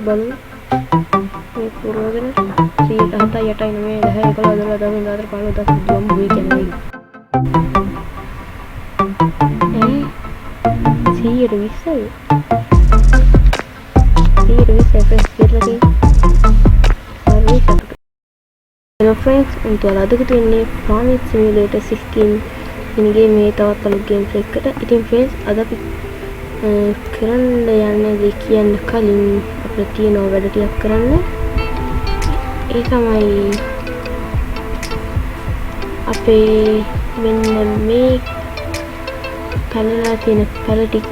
බලමු මේ පුරවගෙන 107 8 9 10 11 12 13 14 15 16 බුයි කියන්නේ 120යි 120 friends කියලා තියෙනවා hello friends untuk අද kita ini Farming Simulator 16 ini game මේ තවත් අලුත් games එකකට. ඉතින් friends අද අපි කරන්න යන්නේ කියන්න කලින් අපිට තියෙන වැඩ ටිකක් කරන්න. ඒ තමයි අපේ මෙන්න මේ පැලලා තියෙන පැල ටික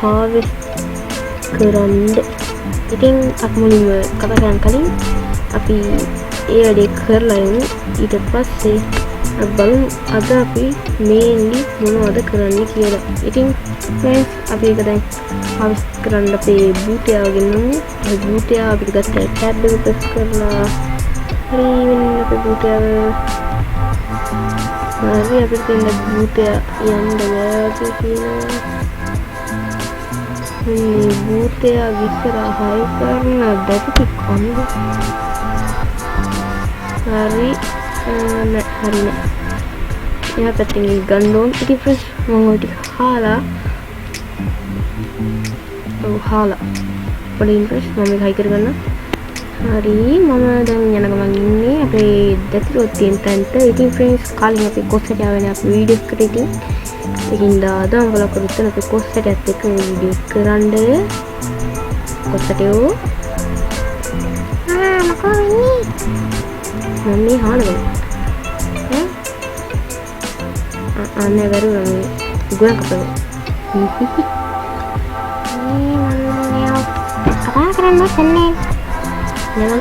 harvest කරන්න. ඉතින් අපි මුලින්ම කතා කරන්න කලින් අපි ඒ වැඩේ කරලා යමු. ඊට පස්සේ බලමු අද අපි mainly මොනවද කරන්න කියලා. ඉතින් friends අපි ඒක දැන් harvest කරන්න අපේ බූටයාව ගෙන්නමු. ඒ බූටයාව අපිට ගත්ත tab එක press කරලා හරි වෙන අපේ බූටයාව හරි අපිට තියෙන බූටයා යන්න බෑ කියලා. මේ බූටයා විතරයි කරන බැටි කොහොමද? හරි හරි यहाँ පැත්තෙන් ගන්න ඕන. ඉතින් friends මම ඔය ටික හාලා වලින් friends මම මේක හයි කරගන්න. හරි මම දැන් යන ගමන් ඉන්නේ අපේ දැතිරොත් තියෙන තැනට. ඉතින් friends කලින් අපි කොස්සට ආවෙන අපේ වීඩියෝ එකට ඉතින් ඒකින්ද අද මම බලකරුත් වෙන අපේ කොස්සටත් එක්ක මේ වීඩියෝ කරන්න. කොස්සට යෝ මොකෝ ඉන්නේ මම්මී හානගම aneh baru orang gue yang kepala apa keren banget nih jangan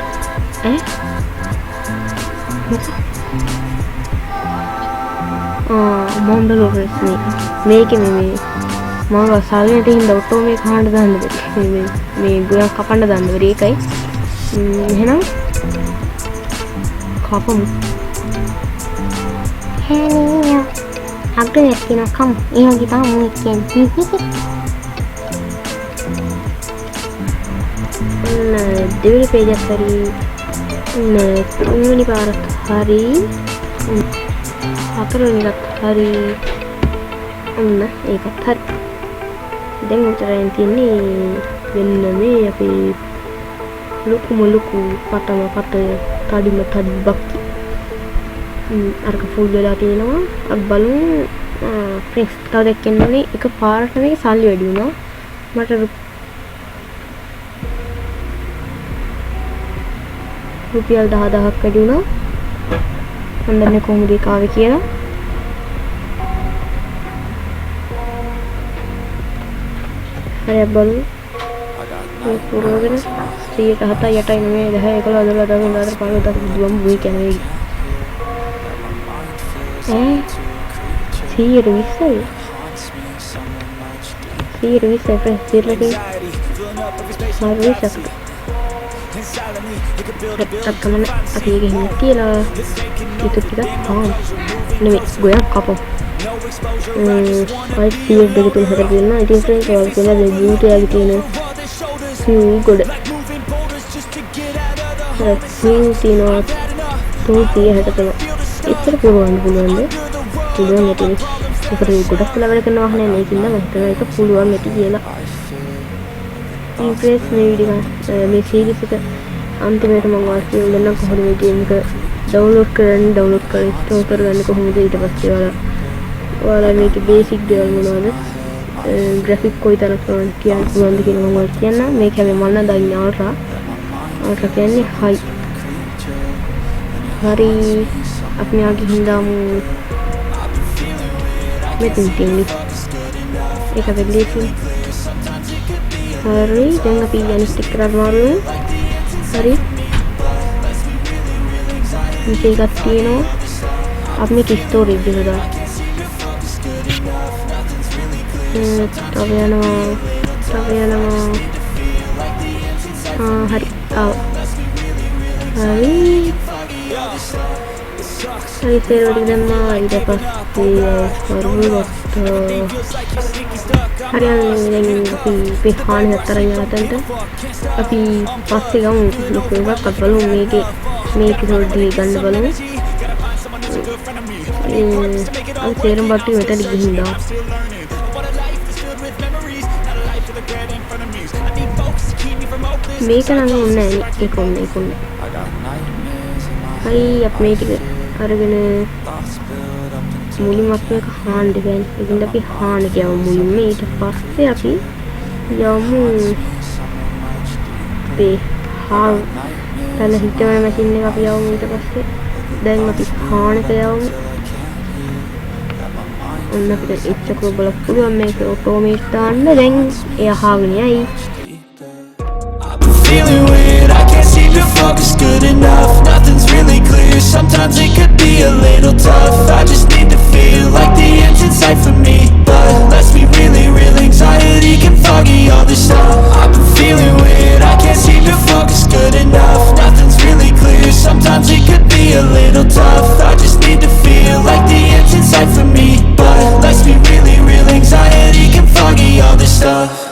mau dulu resmi make me mau salnya itu hinda auto me khand dan me gue yang kapan dan beri kai है ना kapam hello aku yakin kamu yang kita mungkin nah dulu page hari nah ini barat hari apa lagi hari nah ikat hari dengan cara ini benar-benar apa luku patama tadi bakti අරක full වෙලා තියෙනවා. අපි බලමු friends තව දෙකෙන් ඕනේ එක පාරට මේක සල්ලි වැඩි වුණා. මට රුපියල් 10000ක් වැඩි වුණා. මම දන්නේ කොහොමද ඒක ආවේ කියලා. හරි බලමු. මේ පුරවගෙන 107 8 9 10 11 12 13 14 15 16 බුයි කියන්නේ 120යි 120 friends කියලා තියෙනවා. අත්කමන අපි ගෙහින් කියලා YouTube ටිකක් නෙමෙයි ගොයක් කපමු. අයි ස්පීඩ් එක තුන හතර තියෙනවා. ඉතින් friends ඔයාලා කියලා බූටයාගේ තියෙන view ගොඩ view තියෙනවා 360 ඉතර පුළුවන්ද ඇති ඒකට ගොඩක් වෙලා වැඩ කරන වාහනේ මේකින්ද මම හිතනවා ඒක පුළුවන් ඇති කියලා. ඉම්ප්‍රෙස් මේ වීඩියෝ මේ සීරීස් එක අන්තිමට මම වාස්තු දෙන්නම් කොහොමද මේ ගේම් එක ඩවුන්ලෝඩ් කරලා ඉන්ස්ටෝල් කරගන්නේ කොහොමද ඊට පස්සේ ඔයාලා මේකේ බේසික් දේවල් මොනවද ග්‍රැෆික් කොයිතරම් කියන්න පුළුවන්ද කියලා මම ඔයාලට කියන්නම්. මේක හැබැයි මම නම් දාන්නේ අල්ට්‍රා කියන්නේ හයි. හරි අපි ආගේ හින්දාමු මෙතන තියෙන්නේ ඒක වෙලෙසි. හරි දැන් අපි යන්නේ ස්ටිකර් මාරුනේ. හරි මේක එකක් තියෙනවා. අපි මේක ස්ටෝරේජ් එකට දාමු. තව යනවා හරි හරි සර්වර් එක දැම්මා. ඊට පස්සේ සර්වර් හරියන්නේ දැන් අපි හානි හතරෙන් යනතන්ට අපි පස්සේ ගමු ලොකු එකක් අත් බලමු මේකේ පොඩ්ඩි ගන්න බලමු අපි තේරෙන් බට්ටු මෙතන ගිහින් දාමු මේක නම් ඕනේ නැහැ ඒක ඕනේ හරි අපි මේ ටික අරගෙන මුලින්ම මේක හාන්න දෙන්න. ඉතින් අපි හාන්න කියමු මුලින්ම ඊට පස්සේ අපි යමු අපේ හාල් තල හිටවන මැෂින් එක අපි යමු ඊට පස්සේ දැන් අපි හානට යමු. ඔන්න අපිට එච්චක බලන්න පුළුවන් මේක ඔටෝමේට් දාන්න දැන් එයා හාගෙන යයි. Feeling weird, I can't seem to focus good enough. Nothing's really clear, sometimes it could be a little tough. I just need to feel like the end's in sight for me. But let's be really real, anxiety can foggy all this stuff. I've been feeling weird, I can't seem to focus good enough. Nothing's really clear, sometimes it could be a little tough. I just need to feel like the end's in sight for me. But let's be really real, anxiety can foggy all this stuff.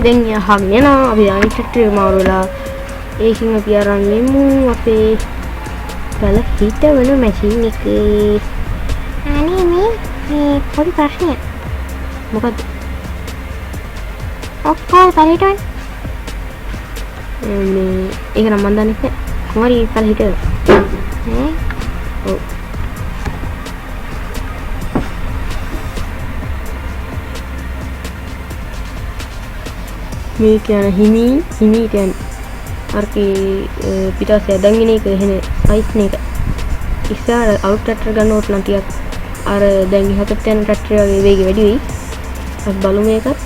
දැන් යහගෙන යනවා අපි අනිත් tractor එක මාරු වෙලා ඒකින් අපි අරන් යමු අපේ පළ හිටවන මැෂින් එක. අනේ මේ පොඩි ප්‍රශ්නයක්. මොකද? ඔක්කොම පළ හිටවන්නේ. මේ ඒක නම් මන් දන්නේ නැහැ. කොහොමද පළ හිටවන්නේ? ඔව්. මේ කියන හිමි කියන්නේ අරකේ පිටාසේ ඇදගෙන එක එහෙන සයිස් එක ඉස්සර අවුට් ට්‍රැක්ටර් ගන්නකොට නම් ටිකක් අර දැන් ඉහකට යන ට්‍රැක්ටර් වගේ වේගෙ වැඩි වෙයි. අපි බලමු මේකත්.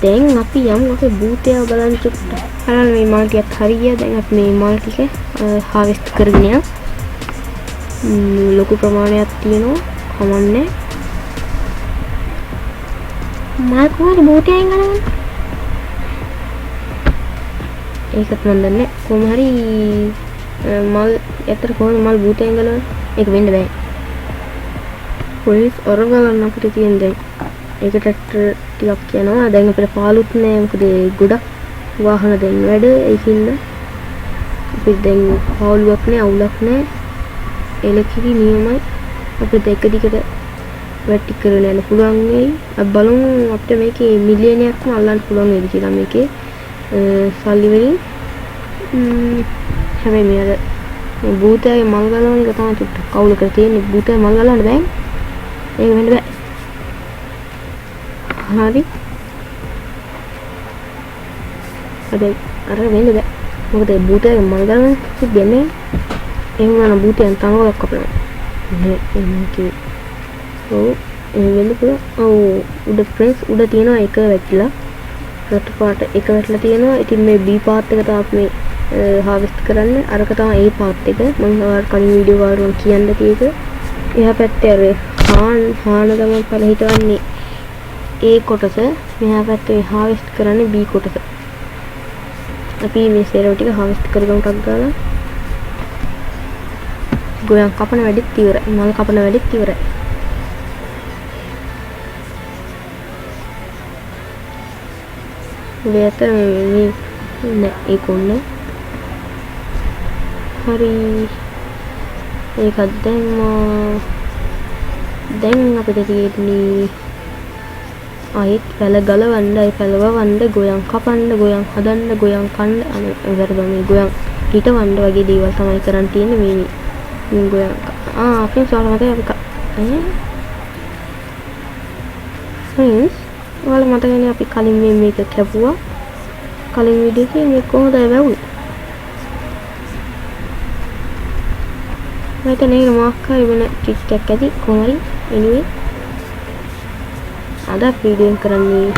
දැන් අපි යමු අපේ බූතය බලන්න චුට්ටක්. හරි මේ මල් ටිකත් හරිය. දැන් අපි මේ මල් ටික හාවෙස්ට් කරගෙන යමු. ලොකු ප්‍රමාණයක් තියෙනවා. කමන්නේ. මල් කොහොමද බූතයෙන් ගලවන්නේ? ඒකත් මන් දන්නේ. කොහොම හරි මල් ඇතර කොහොමද මල් බූතයෙන් ගලවන්නේ? ඒක වෙන්න බෑ. පොලිස් අර ගලන්න අපිට තියෙන දැන්. ඒක ට්‍රැක්ටර් ටිකක් යනවා. දැන් අපිට පාලුත් නෑ. මොකද ගොඩක් වාහන දැන් වැඩ. ඒකින්ද අපිට දැන් පාලුවක් නෑ, අවුලක් නෑ. එලකිරි නියමයි. අපිට එක දිගට වැටි කරගෙන යන්න පුළුවන් වෙයි. අපි බලමු අපිට මේකේ මිලියනයක්ම අල්ලන්න පුළුවන් වේද කියලා මේකේ සල්ලි වලින්. හැබැයි මේ අර බූතයේ මල් ගලවන එක තමයි චුට්ටක් කවුල කර තියෙන්නේ. බූතයේ මල් ගලවන්න බෑ. ඒක වෙන්න බෑ. හරි. අද අර වෙන්න බෑ. මොකද බූතයේ මල් ගලවන්න දෙන්නේ. එහෙම නම් බූතයන් තනකොලක් අපලනවා. මේකේ ඔව් වෙන්න පුළුවන්. ඔව් උඩ ෆ්‍රෙන්ඩ්ස් උඩ තියෙනවා එක වැටිලා. රතු පාට එක වැටිලා තියෙනවා. ඉතින් මේ B පාත් එක තමයි මේ හාවෙස්ට් කරන්නේ. අරක තමයි A පාත් එක. මම කලින් වීඩියෝ වල කියන්න තියෙක. එහා පැත්තේ අර හාන තමයි පළ හිටවන්නේ A කොටස. මෙහා පැත්තේ හාවෙස්ට් කරන්නේ B කොටස. අපි මේ සේරව ටික හාවෙස්ට් කරගමු ටක් ගාලා. ගොයන් කපන වැඩිත් ඉවරයි. මල් කපන වැඩිත් ඉවරයි. උඩට මේ නෑ ඒක ඕනේ. හරි ඒකත් දැම්මා. දැන් අපිට තියෙන්නේ ආයෙත් පැල ගලවන්න, පැලවවන්න, ගොයන් කපන්න, ගොයන් හදන්න, ගොයන් කන්න, මේ ගොයන් හිටවන්න වගේ දේවල් තමයි කරන්න තියෙන්නේ මේ ගොයන්. අපේ සෝල මතකයි අපි friends ඔයාලා මතකනේ අපි කලින් මේක කැපුවා. කලින් වීඩියෝ එකේ මේ කොහොමද වැවුනේ? මට නේ මාක්කයි වෙන ට්‍රික් එකක් ඇති කොහොමරි anyway අද වීඩියෝ එක කරන්නේ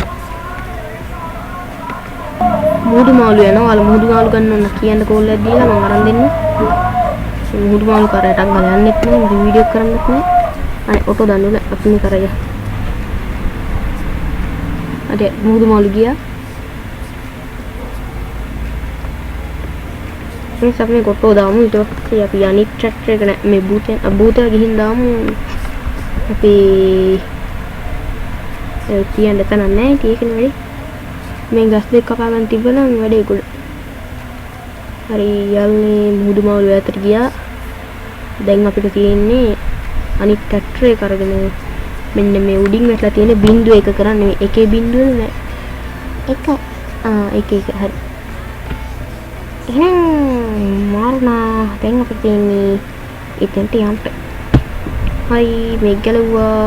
මුහුදු මාළු යනවා. ඔයාලා මුහුදු මාළු ගන්න ඕන කියන්න කෝල් එකක් දීලා මම අරන් දෙන්න. මුහුදු මාළු කරයට අංගල යන්නෙත් නෑ, වීඩියෝ කරන්නෙත් නෑ. අනේ ඔටෝ දාන්න ඕන අපි මේ කරය. අද මුහුදු මාළු ගියා. මේ සම්මේ කොටෝ දාමු. ඊට පස්සේ අපි අනිත් ට්‍රැක්ටර් එක මේ බූතය ගිහින් දාමු. අපි තියන්න තැන නැහැ. ඒකනේ වැඩි. මේ ගස් දෙක කපා ගන්න තිබ්බනම් වැඩේ ගොඩ. හරි යන්නේ මුහුදු මාළු ඇතට ගියා. දැන් අපිට තියෙන්නේ අනිත් ට්‍රැක්ටර් එක අරගෙන මෙන්න මේ උඩින් වැටලා තියෙන බිංදුව එක කරන්නේ. එකේ බිංදුව නෑ. එක හරි. එහෙනම් මාරුණා. දැන් අපිට තියෙන්නේ එතෙන්ට යන්න. හයි මේ ගැලුවා.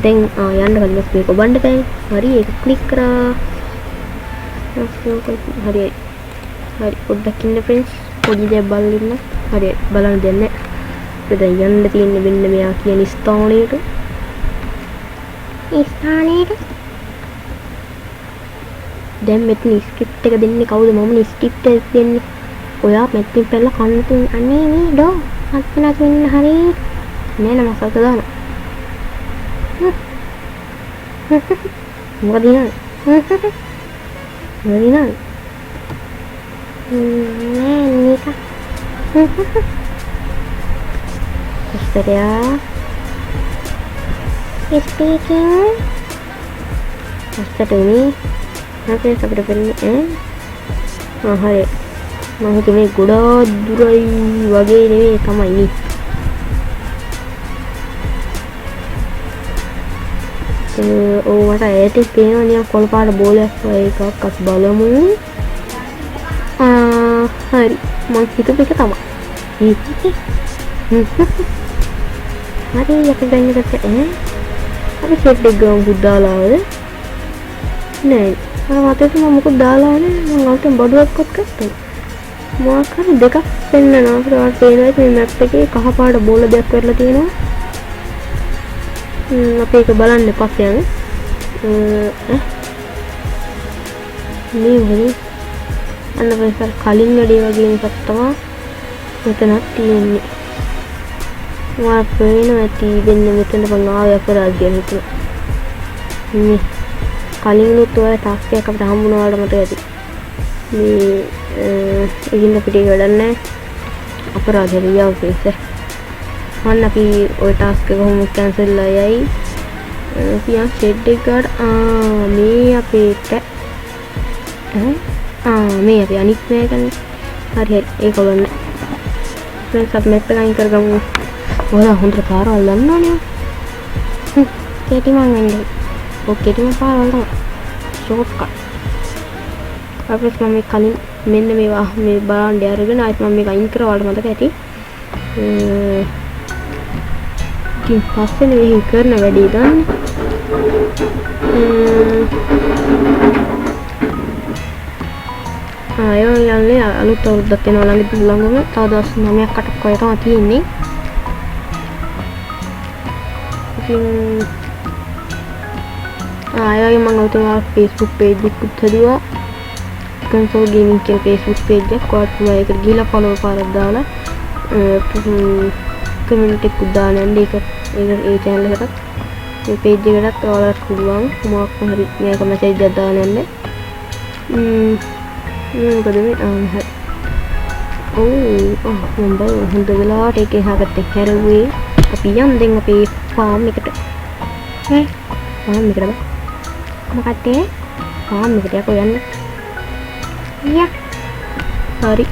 දැන් යන්න කලින් මේක ඔබන්න බෑ. හරි ඒක ක්ලික් කරා. හරි පොඩ්ඩක් ඉන්න friends. පොඩි දෙයක් බලන්න ඉන්න. හරි බලන්න දෙන්න. දැන් යන්න තියෙන්නේ මෙන්න මෙයා කියන ස්ථානයට. දැන් මෙතන ස්ක්‍රිප්ට් එක දෙන්නේ කවුද? මම ස්ක්‍රිප්ට් එක දෙන්නේ. ඔයා මෙතනින් පැනලා කන්න තුන් අනේ මේ ඩෝ අත්පනක් වෙන්න හරි නෑ නම සත දාන මොකද නෑ නික ඉස්තරයා speaking අස්තරේ අපේ අපිට වෙන්නේ හරි මම හිතුවේ ගොඩාක් දුරයි වගේ නෙවෙයි තමයි මට ඇටි පේනවා නිකන් කොළපාට බෝලයක් වගේ එකක් අපි බලමු හරි මම හිතුවේ ඒක තමයි හරි අපි ගන්නකොට අපි සෙට් එක ගමු බුද්ධාලාවද නෑ මතක මම මොකද දාලා නැහැ මම අලුතෙන් බඩුවක්වත් ගත්තා මොකක් හරි දෙකක් පෙන්නනවා අපිට ඔයාලට පේනවා මේ මැප් එකේ කහ පාට බෝල දෙයක් වෙරලා තියෙනවා අපි ඒක බලන්න පස්සේ යන්නේ මේ වගේ අන්න වෙනසක් කලින් වැඩි වගේ එකක් තමයි මෙතනක් තියෙන්නේ මම පේනවා ඇති වෙන්නේ මෙතන මම ආවේ අපරාධ කියලා හිතුවා කලින්නුත් ඔය ටාස්ක් එකක් අපිට හම්බුණා වලට මතක ඇති මේ ඉතින් අපිට ඒක වැඩක් නැහැ අපරාධය ලියව පේස මන්න අපි ඔය ටාස්ක් එක කොහොම කැන්සල් වෙලා යයි පියා ෂෙඩ් එකට මේ අපේට මේ අපි අනිත් මේකනේ හරි ඒක බලන්න ෆ්‍රෙන්ඩ්ස් අපි මැප් එක අයින් කරගමු ඔයාලා හොඳට පාරවල් දන්නවනේ කෙටි මං වෙන්නේ ඔකේ ටික පාරවල් තමයි ෂෝට්කට් අපිට මම කලින් මෙන්න මේවා මේ බලන්න අරගෙන ආයෙත් මම මේක අයින් කරා ඔයාලට මතක ඇති ඉතින් පස්සේ මේ කරන වැඩේ ගන්න ආයෝ යන්නේ අලුත් අවුරුද්දක් එනවා ළඟම තව දවස් 9ක් 8ක් වගේ තමයි තියෙන්නේ ඉතින් ආයෙ මම අලුතෙන් Facebook page එකක් හදුවා කන්සෝල් ගේමින් කියන Facebook page එක ඔයාලට පුළුවන් ඒකට ගිහලා follow කරලා දාලා කමෙන්ට් එකක් දාන්න ඒක ඒ channel එකට මේ page එකටත් ඔයාලට පුළුවන් මොකක් හරි මේක message එකක් දාන්න යන්න මොකද මේ හරි මම හොඳ වෙලාවට ඒක එහාකට හැරුවේ අපි යන් දැන් අපේ farm එකට farm එකට මොකක්ද farm එකට යකෝ යන්න හරි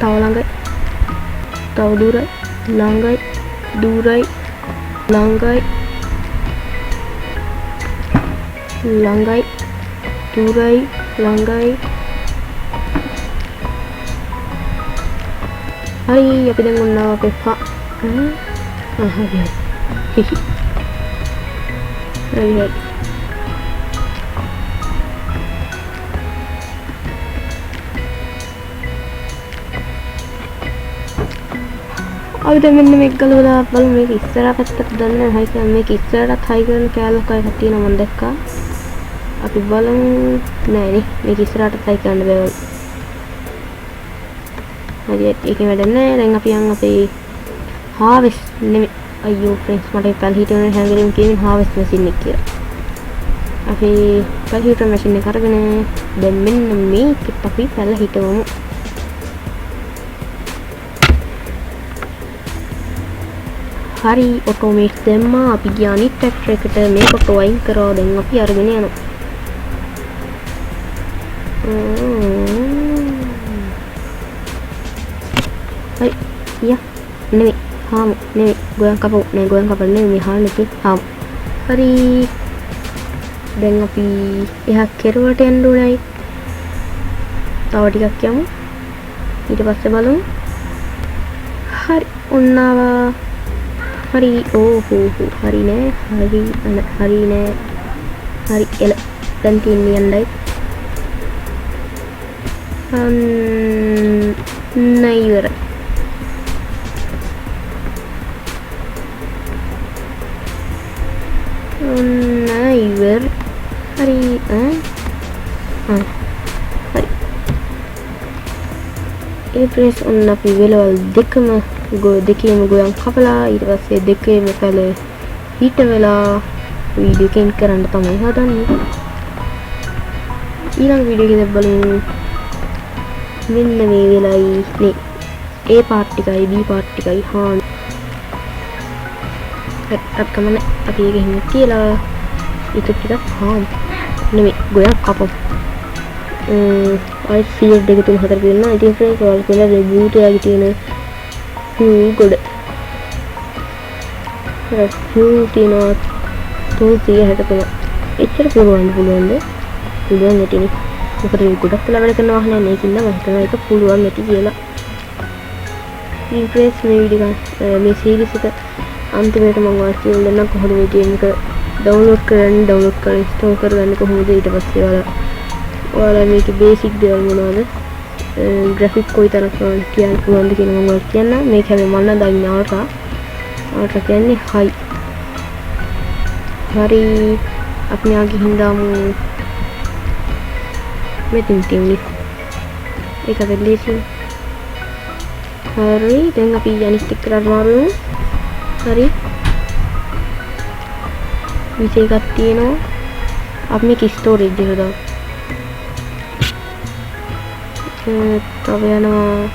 තව ළඟයි තව දුරයි ළඟයි දුරයි ළඟයි දුරයි ළඟයි හරි අපි දැන් ඔන්න අපේ හරි අපිට මෙන්න මේක ගලවලා බලමු මේක ඉස්සරහ පැත්තට දන්න හයි කරන මේක ඉස්සරහට හයි කරන කැලක් අය තියෙනවා මම දැක්කා අපි බලමු නෑනේ මේක ඉස්සරහට හයි කරන්න බෑ හරි ඒකේ වැඩ නෑ දැන් අපි යන් අපේ harvest නෙමෙයි අයියෝ ෆ්‍රෙන්ඩ්ස් මට පැල් හීටර් හැම වෙලෙම කියන්නේ harvest machine එක කියලා අපි පැල් හීටර් machine එක අරගෙන දැන් මෙන්න මේකත් අපි පැල් හිටවමු හරි ඔටෝමේට් දැම්මා අපි ගියා අනිත් ට්‍රැක්ටර් එකට මේක ඔටෝ අයින් කරා දැන් අපි අරගෙන යනවා හරි යා නෙමෙයි හාමු නෙමෙයි ගෝයන් කපු නේ ගෝයන් කපන්න නෙමෙයි හාල් එකේ හාමු හරි දැන් අපි එහා කෙරුවට යන්න ඕනයි තව ටිකක් යමු ඊට පස්සේ බලමු හරි ඔන්නවා හරි හරි නෑ හරි නෑ හරි එල දැන් තියන්නේ යන්නයි නයිවර නයිවර හරි හරි ඒ ප්‍රෙස් ඔන්න අපි වෙලවල් දෙකම දෙකේම ගොයන් කපලා ඊට පස්සේ දෙකේම පැල හිට වෙලා වීඩියෝ එකෙන් කරන්න තමයි හදන්නේ ඊළඟ වීඩියෝ එකේ බලමු මෙන්න මේ වෙලයි නේ A part එකයි B part එකයි හාන් අක්කමන අපි ඒක හිමු කියලා ඊට ටිකක් හාම් නෙමෙයි ගොයන් කපමු අයි ෆීල්ඩ් එක 3 4 දෙන්න ඉතින් ෆ්‍රෙන්ඩ්ස් ඔයාලා කියලා රිවියුට යාගේ තියෙන good few තියෙනවා 363 එච්චර පුළුවන් නැතිනේ මොකද ගොඩක් වෙලා වැඩ කරනවා නැහැ නේ කින්න මම හිතනවා ඒක පුළුවන් නැති කියලා ඉම්ප්‍රෙස් මේ වීඩියෝ මේ සීරීස් එක අන්තිමට මම ඔයාලට කියලා දෙන්නම් කොහොමද මේ ගේම් එක ඩවුන්ලෝඩ් කරලා ඉන්ස්ටෝල් කරගන්න කොහොමද ඊට පස්සේ ඔයාලා මේකේ බේසික් දේවල් මොනවද graphic कोई तरह का කියන්න පුළුවන්ද කියලා මම ඔයාලට කියන්න මේක හැබැයි මම නම් දාන්නේ අල්ට්‍රා කියන්නේ high හරි අපි ආගේ හින්දාමු මෙතන තියෙන්නේ ඒක දෙලීසි හරි දැන් අපි අනිත් එක කරලා මාරුමු හරි විශේෂ එකක් තියෙනවා අපි මේක ස්ටෝරේජ් එකට දාමු තව යනවා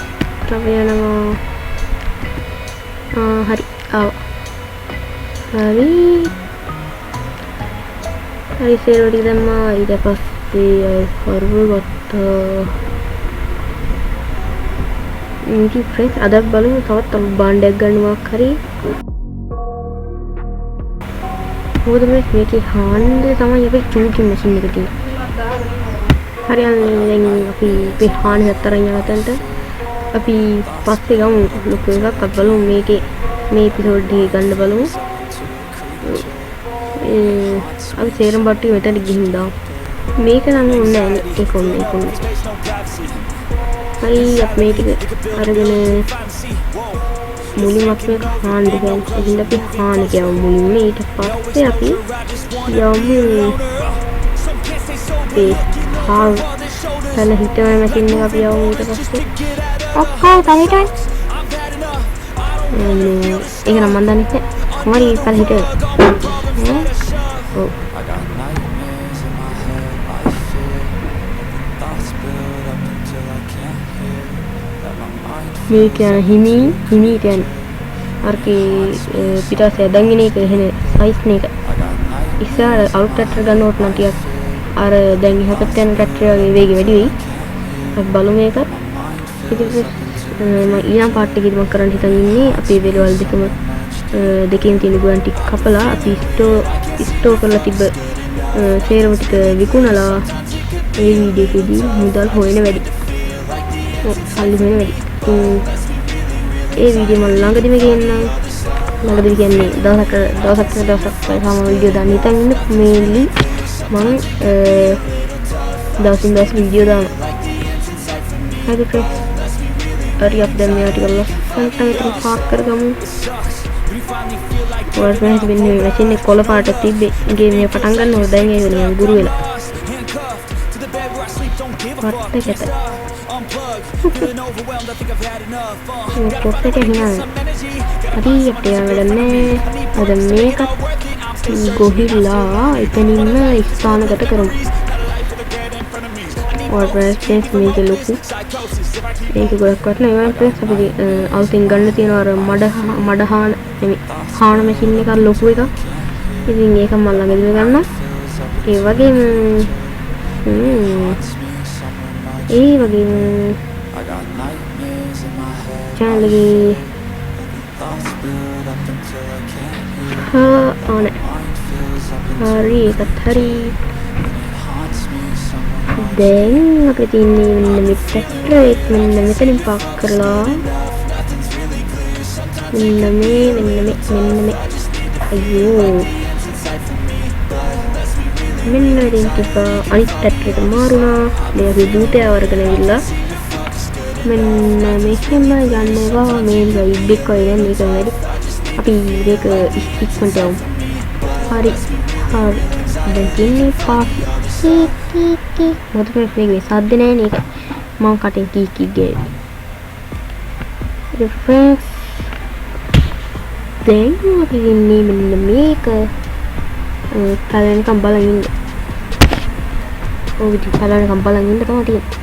හරි හරි සේවර් ටික දැම්මා ඊට පස්සේ සර්වර් ගත්තා ඉතින් ෆ්‍රෙන්ඩ්ස් අද බලමු තවත් බාණ්ඩයක් ගන්නවක් හරි මොකද මේකේ හාන්දේ තමයි අපි චූටි මැෂින් එක තියෙන්නේ හරි දැන් අපි පිහාන හතරෙන් යනතන්ට අපි පස්සේ ගමු ලොකු එකක් අත් බලමු මේකේ මේ එපිසෝඩ් එක ගන්න බලමු අපි සේරම බට්ටි මෙතනට ගිහින් දාමු මේක නම් ඕනේ නැහැ ඒක ඕනේ හරි අපි මේ ටික අරගෙන මුලින්ම අපි හාන් දෙකෙන් ඉතින් අපි හාන් කියමු මුලින්ම ඊට පස්සේ අපි යමු ඒ හාන් තල හිටවන මැෂින් එක අපි යමු ඊට පස්සේ ඔක්කොම තනියටයි ඒක නම් මන් දන්නේ නැහැ කොහරි තල හිටව ඔව් මේ කියන හිමි කියන්නේ අරකේ පිටාසේ දැන්ගෙන එක එහෙන සයිස් නේ එක ඉස්සර අවුට් ට්‍රැක්ටර් ගන්නකොට නම් ටිකක් අර දැන් ඉහකට යන ට්‍රැක්ටර් වගේ වේගෙ වැඩි වෙයි අපි බලමු මේක ඉතින් මම ඊළඟ පාර්ට් එකේදී මම කරන්න හිතන් ඉන්නේ අපේ වෙලවල් දෙකම දෙකෙන් තියෙන ගුවන් ටික කපලා අපි ස්ටෝ කරලා තිබ්බ සේරම ටික විකුණලා ඒ වීඩියෝ එකේදී මුදල් හොයන වැඩි. සල්ලි හොයන වැඩි. ඒ වීඩියෝ මම ළඟදිම ගේන්නම්. ළඟදී කියන්නේ දවසක් සාම වීඩියෝ දාන්න හිතන් ඉන්න මේන්ලි මම දවසින් දවස් වීඩියෝ දානවා. හරි ෆ්‍රෙන්ඩ්ස්. හරි අපි දැන් මේවා ටික ලස්සනට හිතලා පාක් කරගමු. ඔයාලට මම හිතන්නේ මේ මැෂින් එක කොළ පාට තිබ්බේ ගේම් එක පටන් ගන්නකොට දැන් ඒක නිකන් ගුරු වෙලා. වට කැත. පොත්තට හිනා. හරි අපිට වැඩන්නේ අද මේකත් ගොහිලා එතනින්ම ස්ථානගත කරමු. ඔයාලට මේක ලොකු ඒක ගොඩක් වටිනවා. ඒවා ප්‍රෙස් අපි අලුතින් ගන්න තියෙන අර මඩ හාන මැෂින් එක ලොකු එකක්. ඉතින් ඒක මම ළඟදීම ගන්නවා. ඒ වගේම channel එකේ හරි ඒකත් හරි. දැන් අපිට තියෙන්නේ මෙන්න මේ ට්‍රැක්ටර් එක මෙන්න මෙතනින් පාක් කරලා මෙන්න මේ අයියෝ මෙන්න ඉතින් ටික අනිත් ට්‍රැක්ටර් එක මාරුණා. දැන් අපි දූතයා වර්ගන ඇවිල්ලා මෙන්න මෙහෙම යන්නවා මේ ඉබ්බෙක් වගේ මේක වැඩි. අපි මේක ඉක්මනට යමු. හරි දැන් තියෙන්නේ පාක් මොකද මේ සද්ද නැහැ නේද? මම කටින් කී ගේ. රිෆ්‍රෙෂ්. දැන් අපි ඉන්නේ මෙන්න මේක පළවෙනිකම් බලන් ඉන්න. ඔව් ඉතින් පළවෙනිකම් බලන් ඉන්න තමයි තියෙන්නේ.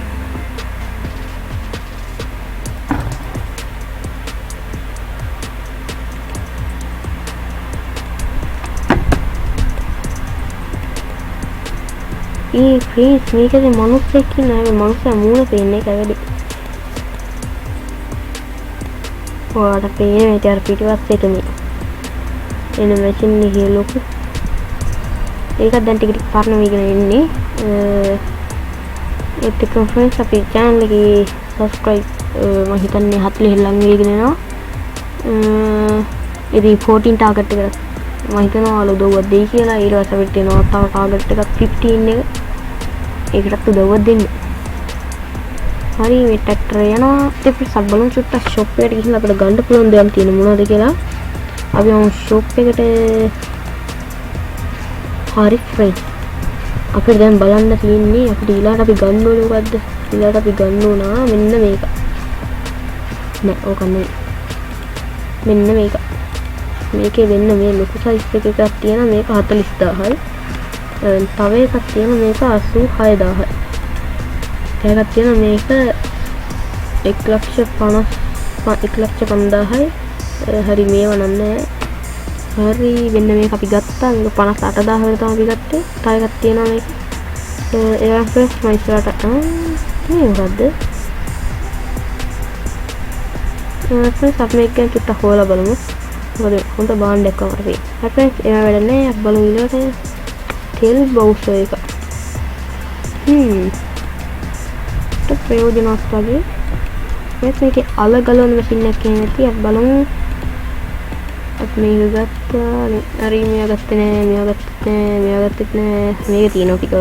ඒ ෆ්‍රීස් මේකේ මනුස්සෙක් ඉන්නවා. ඒ මනුස්සයා මූණ පේන්නේ එක වැඩි. ඔයාලට පේන මේ තර පිටිපස්සෙට මේ එන මැෂින් එකේ ලොකු ඒකත් දැන් ටික පරණ වීගෙන ඉන්නේ. ඒත් එක්ක ෆ්‍රෙන්ඩ්ස් අපේ channel එකේ subscribe මම හිතන්නේ 40 ලඟ වීගෙන යනවා. ඉතින් 14 target එක මම හිතනවා උදව්වක් දෙයි කියලා. ඊට පස්සේ අපිට එනවා තව target එකක් 15 එක. ඒකටත් උදව්වක් දෙන්න. හරි මේ ට්‍රැක්ටර් යනවා. ඉතින් අපි සබ් බලමු චුට්ටක් shop එකට ගිහින් අපිට ගන්න පුළුවන් දේවල් තියෙන මොනවද කියලා. අපි යමු shop එකට. හරි ෆ්‍රෙන්ඩ්. අපිට දැන් බලන්න තියෙන්නේ අපිට ඊළඟට අපි ගන්න ඕනේ මොකද්ද? ඊළඟට අපි ගන්න ඕන මෙන්න මේක. නෑ ඕක නෙවෙයි. මෙන්න මේක. මේකේ වෙන්න මේ ලොකු සයිස් එකක් තියෙන මේක 40000යි. තව එකක් තියෙන මේක 86000යි. එකක් තියෙන මේක 1,50,000යි. හරි මේව නන්නේ. හරි වෙන්න මේක අපි ගත්තා. මේක 58000 තමයි අපි ගත්තේ. තව එකක් තියෙනවා මේක. ඒ ෆ්‍රෙෂ් මයිස්රාට මේ මොකද්ද? ෆ්‍රෙෂ් අපි මේක චුට්ටක් හොයලා බලමු. මොකද හොඳ බාණ්ඩයක් වගේ වෙයි. හරි ෆ්‍රෙන්ඩ්ස් ඒවා වැඩ නැහැ. අපි බලමු ඊළඟට තෙල් බවුසර් එක. ප්‍රයෝජනවත් වගේ. මේකේ අල ගලවන මැෂින් එකක් නැති. අපි බලමු. අපි මේක ගත්තා. හරි මේක ගත්තේ නෑ. මේක ගත්තේ නෑ. මේක තියෙනවා ටික.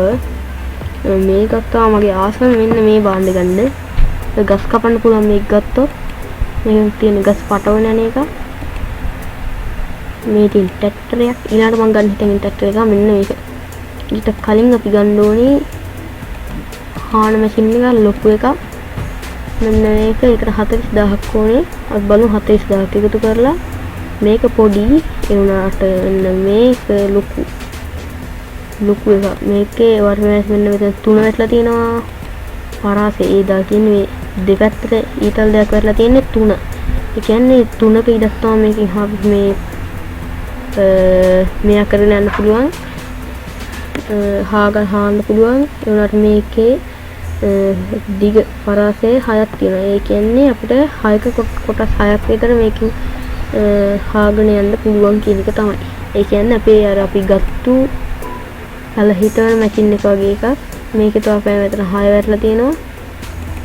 මේක ගත්තා මගේ ආසම මෙන්න මේ බාණ්ඩ ගන්න. ගස් කපන්න පුළුවන් මේක ගත්තොත්. මේක තියෙන ගස් පටවන යන එක. මේ තියෙන ට්‍රැක්ටරයක්. ඊළඟට මම ගන්න හිතන ට්‍රැක්ටර එක මෙන්න මේක. ඊට කලින් අපි ගන්න ඕනේ හාන මැෂින් එක ලොකු එකක්. මෙන්න මේක ඒකට 40000ක් ඕනේ. අපි බලමු 40000ක් එකතු කරලා මේක පොඩි ඒ වුණාට මෙන්න මේක ලොකු එකක්. මේකේ වර්ණයක් මෙන්න මෙතන 3 වැටලා තියෙනවා. පරාසේ ඒ දා කියන්නේ මේ දෙපැත්තට ඊතල් දෙයක් වැටලා තියෙන්නේ 3. ඒ කියන්නේ 3ක ඉඩක් තමයි මේකෙන් මේ මෙයා කරගෙන යන්න පුළුවන්. හාන්න පුළුවන්. ඒ වුණාට මේකේ දිග පරාසය 6ක් තියෙනවා. ඒ කියන්නේ අපිට 6ක කොටස් 6ක් විතර මේකෙන් හාගෙන යන්න පුළුවන් කියන එක තමයි. ඒ කියන්නේ අපේ අර අපි ගත්තු අල හිතවන මැෂින් එක වගේ එකක්. මේකේ තව අපේ මෙතන 6 වැටලා තියෙනවා.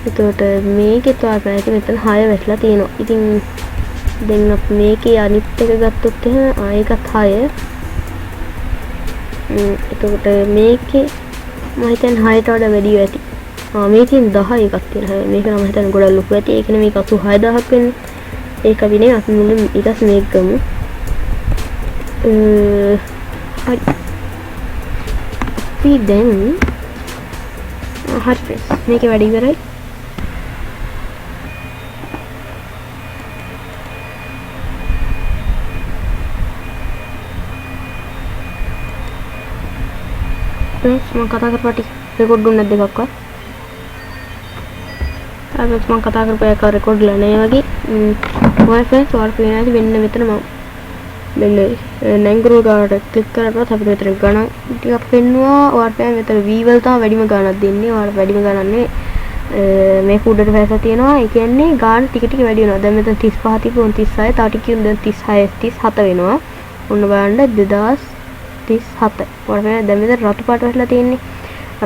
එතකොට මේකේ තව අපේ මෙතන 6 වැටලා තියෙනවා. ඉතින් දැන් අපි මේකේ අනිත් එක ගත්තොත් එහෙනම් ඒකත් 6. එතකොට මේකේ මම හිතන්නේ 6ට වඩා වැඩි ඇති. මේකෙන් 10 එකක් තියෙනවා. මේක නම් හිතන්නේ ගොඩක් ලොකු ඇති. ඒක නෙමෙයි 86000ක් වෙන්නේ. ඒක අපි නේ අපි මුලින් ඊටස් මේක ගමු. හරි. අපි දැන් හරි මේක වැඩි ඉවරයි. මම කතා කරපටි රෙකෝඩ් දුන්න දෙකක්වත්. මම කතා කරපු එක රෙකෝඩ් ලා නෑ වගේ. ඔය ෆ්‍රෙන්ඩ්ස් ඔයාලා පේනවාද මෙන්න මෙතන මම මෙන්න නැංගුරු ගානට ක්ලික් කරලා අපිට මෙතන ගණන් ටිකක් පෙන්නවා. ඔයාලා පේන මෙතන V වල තමයි වැඩිම ගානක් දෙන්නේ. ඔයාලා වැඩිම ගණන් නෙවෙයි. මේක උඩට වැසලා තියෙනවා. ඒ කියන්නේ ගාන ටික ටික වැඩි වෙනවා. දැන් මෙතන 35 තිබුණ 36 තව ටිකකින් දැන් 36 37 වෙනවා. ඔන්න බලන්න 2037. ඔයාලා දැන් මෙතන රතු පාට වැටලා තියෙන්නේ.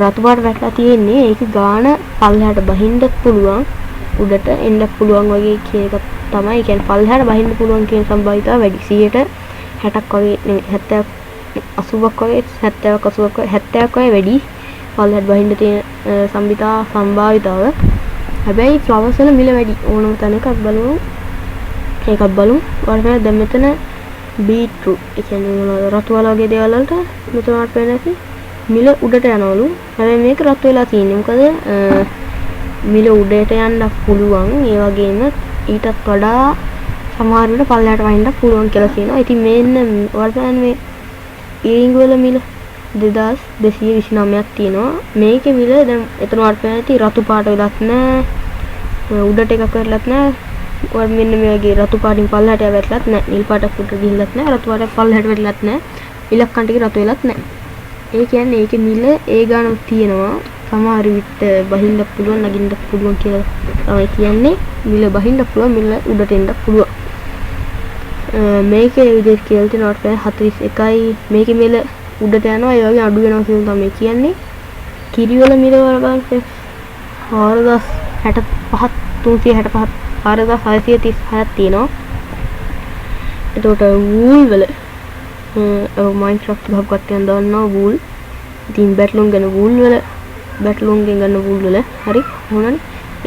රතු පාට වැටලා තියෙන්නේ ඒක ගාන පල්ලෙහාට බහින්නත් පුළුවන් උඩට එන්න පුළුවන් වගේ කියන එක තමයි. ඒ කියන්නේ පල්ලෙහාට බහින්න පුළුවන් කියන සම්භාවිතාව වැඩි. 60ක් වගේ නෙමෙයි 70ක් 80ක් වගේ 70ක් 80ක් 70ක් වගේ වැඩි පල්ලෙහාට බහින්න තියෙන සම්භාවිතාව. හැබැයි ෆ්ලවර්ස් වල මිල වැඩි. ඕනම තැනක බලමු. ඒකක් බලමු. ඔයාලා දැන් මෙතන බීට්‍රූට් ඒ කියන්නේ මොනවද රතු වල වගේ දේවල් වලට මෙතන වට පේන්නේ නැති මිල උඩට යනවලු. හැබැයි මේක රතු වෙලා තියෙන්නේ. මොකද මිල උඩට යන්න පුළුවන්. ඒ වගේම ඊටත් වඩා සමහර වෙලට පල්ලෙහාට වහින්න පුළුවන් කියලා කියනවා. ඉතින් මෙන්න ඔයාලා මේ ඊරිංග වල මිල 2229ක් තියෙනවා. මේකේ මිල දැන් එතන වට පේන්නේ නැති රතු පාට වෙලත් නැහැ. උඩට එකක් වෙලත් නැහැ. ඔය මෙන්න මේ වගේ රතු පාටින් පල්ලෙහාට වැටලත් නැහැ. නිල් පාටක් උඩට ගිහිල්ලත් නැහැ. රතු පාටක් පල්ලෙහාට වැටලත් නැහැ. ඉලක්කම් ටික රතු වෙලත් නැහැ. ඒ කියන්නේ ඒකේ මිල ඒ ගානක් තියෙනවා. සමහර විට බහින්න පුළුවන් නගින්න පුළුවන් කියලා තමයි කියන්නේ. මිල බහින්න පුළුවන් මිල උඩට එන්න පුළුවන්. මේකේ විදිහට කියලා තියෙනවා 41යි. මේකේ මිල උඩට යනවා. ඒ වගේ අඩු වෙනවා කියලා තමයි කියන්නේ. කිරි වල මිල වල බලන්න 4065 365 4636ක් තියෙනවා. එතකොට වූල් වල මයින්ක්‍රාෆ්ට් ගහපුවත් යන දන්නවා වූල්. ඉතින් බැට්ලුන් ගන්න වූල් වල බැට්ලුන්ගෙන් ගන්න වූල් වල හරි ඕනනේ.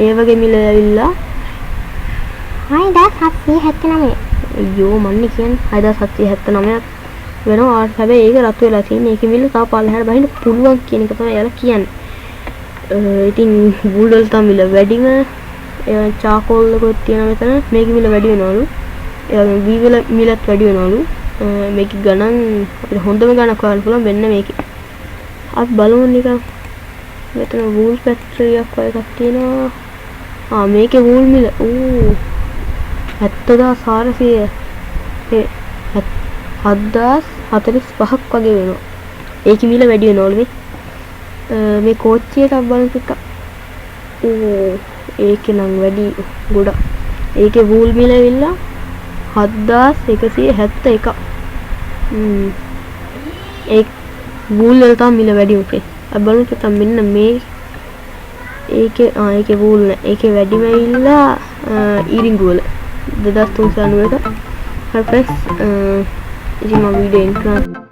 ඒ වගේ මිල ඇවිල්ලා 6779. අයියෝ මන්නේ කියන්නේ 6779ක් වෙනවා. හැබැයි ඒක රතු වෙලා තියෙන්නේ. ඒකේ මිල තව පල්ලෙහාට බහින්න පුළුවන් කියන එක තමයි යාලා කියන්නේ. ඉතින් වූල් වල තමයි මිල වැඩිම. ඒ චාකෝල් එකක් තියෙනවා මෙතන. මේකේ මිල වැඩි වෙනවලු. ඒ වගේම වී වල මිලත් වැඩි වෙනවලු. මේක ගණන් අපිට හොඳම ගණනක් හොයන්න පුළුවන් මෙන්න මේකේ. අපි බලමු නිකන්. මෙතන වූල් ෆැක්ටරියක් වගේ එකක් තියෙනවා. මේකේ වූල් මිල 70400 7045ක් වගේ වෙනවා. ඒකේ මිල වැඩි වෙනවලු මේ කෝච්චියට අපි බලමු ටිකක්. ඒකේ නම් වැඩි ගොඩක්. ඒකේ වූල් මිල ඇවිල්ලා 7171. ඒ වූල් වල තමයි මිල වැඩි උනේ. අපි බලමු ටිකක් මෙන්න මේ ඒකේ වූල් නෑ. ඒකේ වැඩිම ඇවිල්ලා ඊරිංගු වල 2391. හරි ෆ්‍රෙන්ඩ්ස් ඉතින් මම වීඩියෝ එන්ඩ් කරනවා.